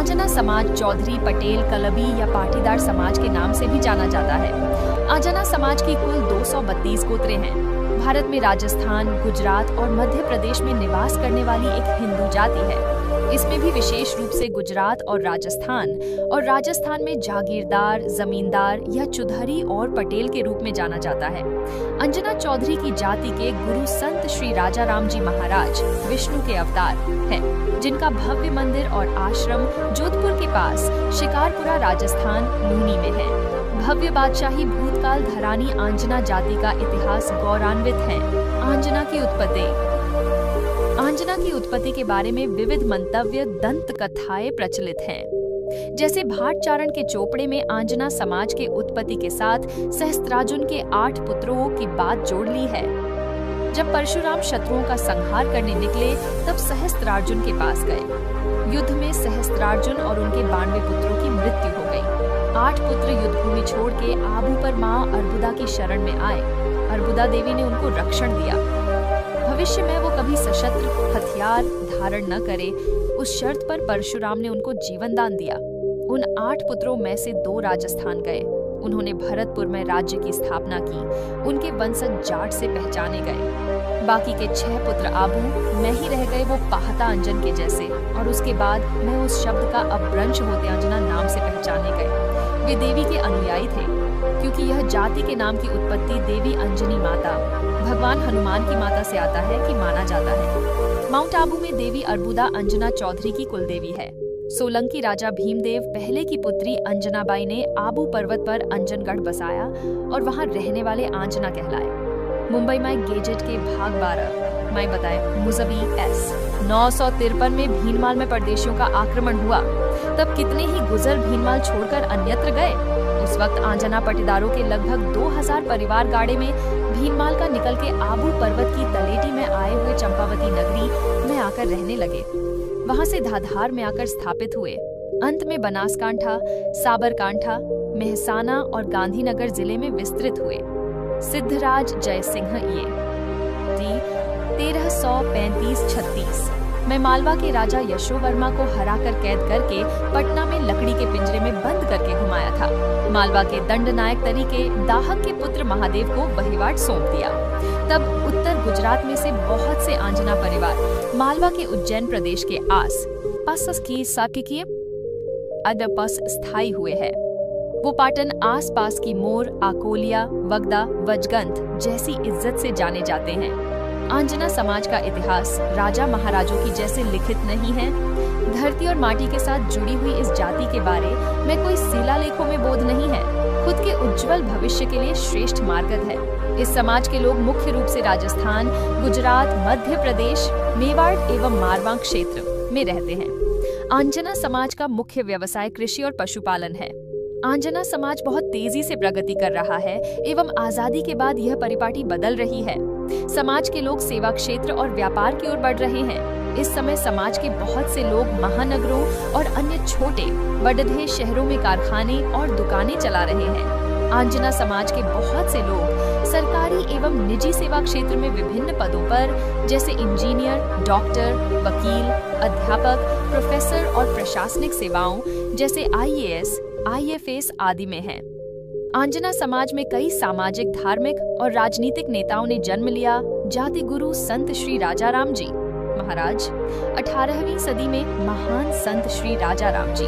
आंजना समाज चौधरी, पटेल, कलबी या पाटीदार समाज के नाम से भी जाना जाता है। आंजना समाज की कुल 232 गोत्रें हैं। भारत में राजस्थान, गुजरात और मध्य प्रदेश में निवास करने वाली एक हिंदू जाति है। इसमें भी विशेष रूप से गुजरात और राजस्थान में जागीरदार, जमींदार या चुधरी और पटेल के रूप में जाना जाता है। अंजना चौधरी की जाति के गुरु संत श्री राजा राम जी महाराज विष्णु के अवतार हैं, जिनका भव्य मंदिर और आश्रम जोधपुर के पास शिकारपुरा राजस्थान लूनी में है। भव्य बादशाही भूतकाल धरानी आंजना जाति का इतिहास गौरवान्वित है। आंजना की उत्पत्ति के बारे में विविध मंतव्य, दंत कथाएं प्रचलित हैं। जैसे भाटचारण के चोपड़े में आंजना समाज के उत्पत्ति के साथ सहस्त्रार्जुन के 8 पुत्रों की बात जोड़ ली है। जब परशुराम शत्रुओं का संहार करने निकले, तब सहस्त्रार्जुन के पास गए। युद्ध में सहस्त्रार्जुन और उनके 92 पुत्रों की मृत्यु हो गई। 8 पुत्र युद्धभूमि छोड़ के आबू पर मां अर्बुदा की शरण में आए। अर्बुदा देवी ने उनको रक्षण दिया। भविष्य में वो कभी सशस्त्र हथियार धारण न करे, उस शर्त पर परशुराम ने उनको जीवन दान दिया। उन 8 पुत्रों में से 2 राजस्थान गए। उन्होंने भरतपुर में राज्य की स्थापना की। उनके वंशज जाट से पहचाने गए। बाकी के 6 पुत्र आबू में ही रह गए, वो पाहता अंजन के जैसे, और उसके बाद में उस शब्द का अपभ्रंश होते अंजना नाम से पहचाने गए। वे देवी के अनुयायी थे, क्योंकि यह जाति के नाम की उत्पत्ति देवी अंजनी माता, भगवान हनुमान की माता से आता है कि माना जाता है। माउंट आबू में देवी अर्बुदा अंजना चौधरी की कुलदेवी है। सोलंकी राजा भीमदेव पहले की पुत्री अंजनाबाई ने आबू पर्वत पर अंजनगढ़ बसाया और वहां रहने वाले आंजना कहलाए। मुंबई में गेजेट के भाग 12 मैं बताए मुजबी एस 953 में भीनमाल में परदेशियों का आक्रमण हुआ। तब कितने ही गुजर भीनमाल छोड़कर अन्यत्र गए। उस वक्त आंजना पटीदारों के लगभग 2000 परिवार गाड़े में भीनमाल का निकल के आबू पर्वत की तलेटी में आए हुए चंपावती नगरी में आकर रहने लगे। वहां से धाधार में आकर स्थापित हुए। अंत में बनासकांठा, साबरकांठा, मेहसाना और गांधीनगर जिले में विस्तृत हुए। सिद्धराज जयसिंह ये 1335-36 में मालवा के राजा यशोवर्मा को हराकर कैद करके पटना में लकड़ी के पिंजरे में बंद करके घुमाया था। मालवा के दंड नायक तरीके दाहक के पुत्र महादेव को वहीवाट सौंप दिया। तब उत्तर गुजरात में से बहुत से आंजना परिवार मालवा के उज्जैन प्रदेश के आस पास की साकिकीय अदपस स्थायी हुए हैं। वो पाटन आस पास की मोर, आकोलिया, वगदा, वजगंत जैसी इज्जत से जाने जाते हैं। आंजना समाज का इतिहास राजा महाराजों की जैसे लिखित नहीं है। धरती और माटी के साथ जुड़ी हुई इस जाति के बारे में कोई शिलालेखों में बोध नहीं है। खुद के उज्जवल भविष्य के लिए श्रेष्ठ मार्गद है। इस समाज के लोग मुख्य रूप से राजस्थान, गुजरात, मध्य प्रदेश, मेवाड़ एवं मारवाड़ क्षेत्र में रहते हैं। आंजना समाज का मुख्य व्यवसाय कृषि और पशुपालन है। आंजना समाज बहुत तेजी से प्रगति कर रहा है एवं आजादी के बाद यह परिपाटी बदल रही है। समाज के लोग सेवा क्षेत्र और व्यापार की ओर बढ़ रहे हैं। इस समय समाज के बहुत से लोग महानगरों और अन्य छोटे बड़े शहरों में कारखाने और दुकानें चला रहे हैं। आंजना समाज के बहुत से लोग सरकारी एवं निजी सेवा क्षेत्र में विभिन्न पदों पर जैसे इंजीनियर, डॉक्टर, वकील, अध्यापक, प्रोफेसर और प्रशासनिक सेवाओं जैसे IAS, IFS आदि में हैं। आंजना समाज में कई सामाजिक, धार्मिक और राजनीतिक नेताओं ने जन्म लिया। जाति गुरु संत श्री राजा राम जी महाराज 18वीं सदी में महान संत श्री राजा राम जी